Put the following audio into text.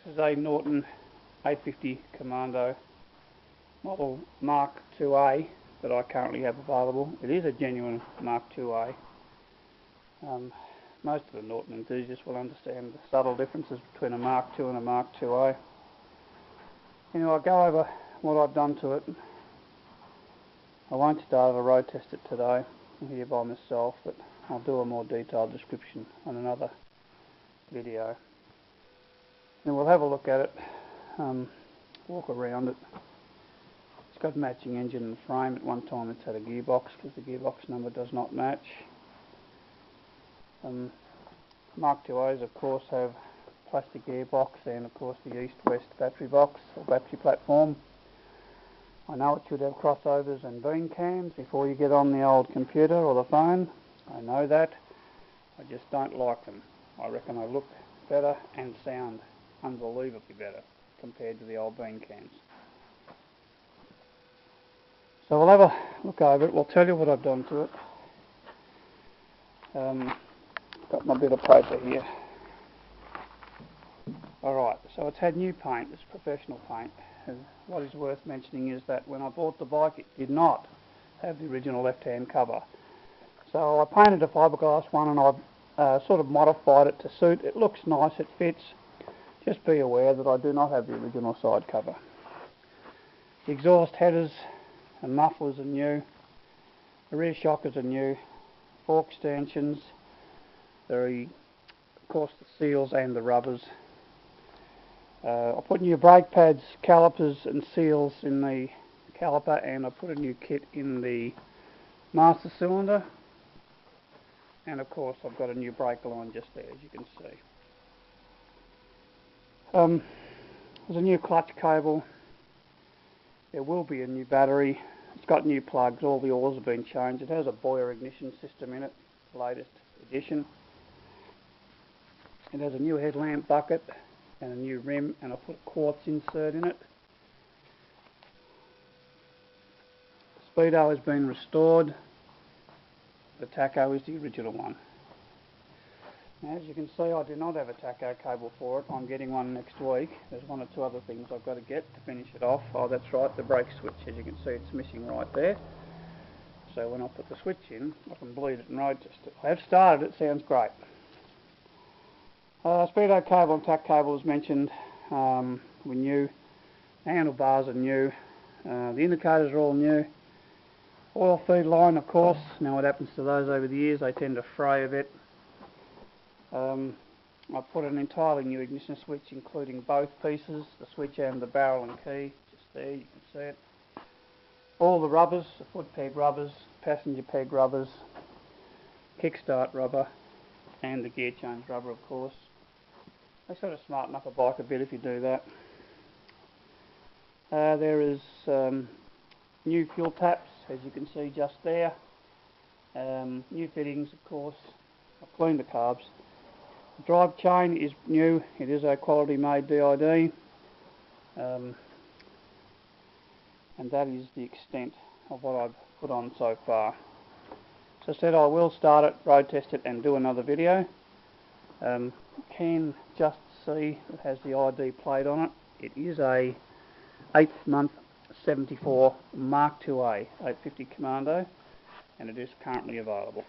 This is a Norton 850 Commando model Mark IIA that I currently have available. It is a genuine Mark IIA. Most of the Norton enthusiasts will understand the subtle differences between a Mark II and a Mark IIA. Anyway, I'll go over what I've done to it. I won't start a road test it today here by myself, but I'll do a more detailed description on another video. And we'll have a look at it, walk around it. It's got matching engine and frame. At one time it's had a gearbox because the gearbox number does not match. Mark IIAs of course have plastic gearbox and of course the east-west battery box or battery platform. I know it should have crossovers and beam cams before you get on the old computer or the phone. I know that. I just don't like them. I reckon they look better and sound unbelievably better compared to the old beam cams. So we'll have a look over it. We'll tell you what I've done to it. Got my bit of paper here. Alright, so it's had new paint. It's professional paint. And what is worth mentioning is that when I bought the bike it did not have the original left-hand cover. So I painted a fiberglass one and I've sort of modified it to suit. It looks nice, it fits. Just be aware that I do not have the original side cover. The exhaust headers and mufflers are new. The rear shockers are new. Fork stanchions. Of course the seals and the rubbers. I put new brake pads, calipers and seals in the caliper, and I put a new kit in the master cylinder. And of course I've got a new brake line just there, as you can see. There's a new clutch cable. There will be a new battery. It's got new plugs. All the oils have been changed. It has a Boyer ignition system in it, the latest edition. It has a new headlamp bucket and a new rim, and I put a quartz insert in it. The speedo has been restored. The tacho is the original one. Now, as you can see, I do not have a tacho cable for it. I'm getting one next week. There's one or two other things I've got to get to finish it off. Oh, that's right, the brake switch. As you can see, it's missing right there. So when I put the switch in, I can bleed it and road test it. I have started it, sounds great. Speedo cable and tack cable as mentioned were new. The handlebars are new. The indicators are all new. Oil feed line, of course. Now what happens to those over the years? They tend to fray a bit. I put an entirely new ignition switch including both pieces, the switch and the barrel and key. Just there, you can see it. All the rubbers, the foot peg rubbers, passenger peg rubbers, kickstart rubber and the gear change rubber of course. They sort of smarten up a bike a bit if you do that. There is new fuel taps, as you can see just there. New fittings of course. I've cleaned the carbs. The drive chain is new. It is a quality made DID. And that is the extent of what I've put on so far. As I said, I will start it, road test it and do another video. You can just see it has the ID plate on it. It is a 8th month 74 Mark IIA 850 Commando and it is currently available.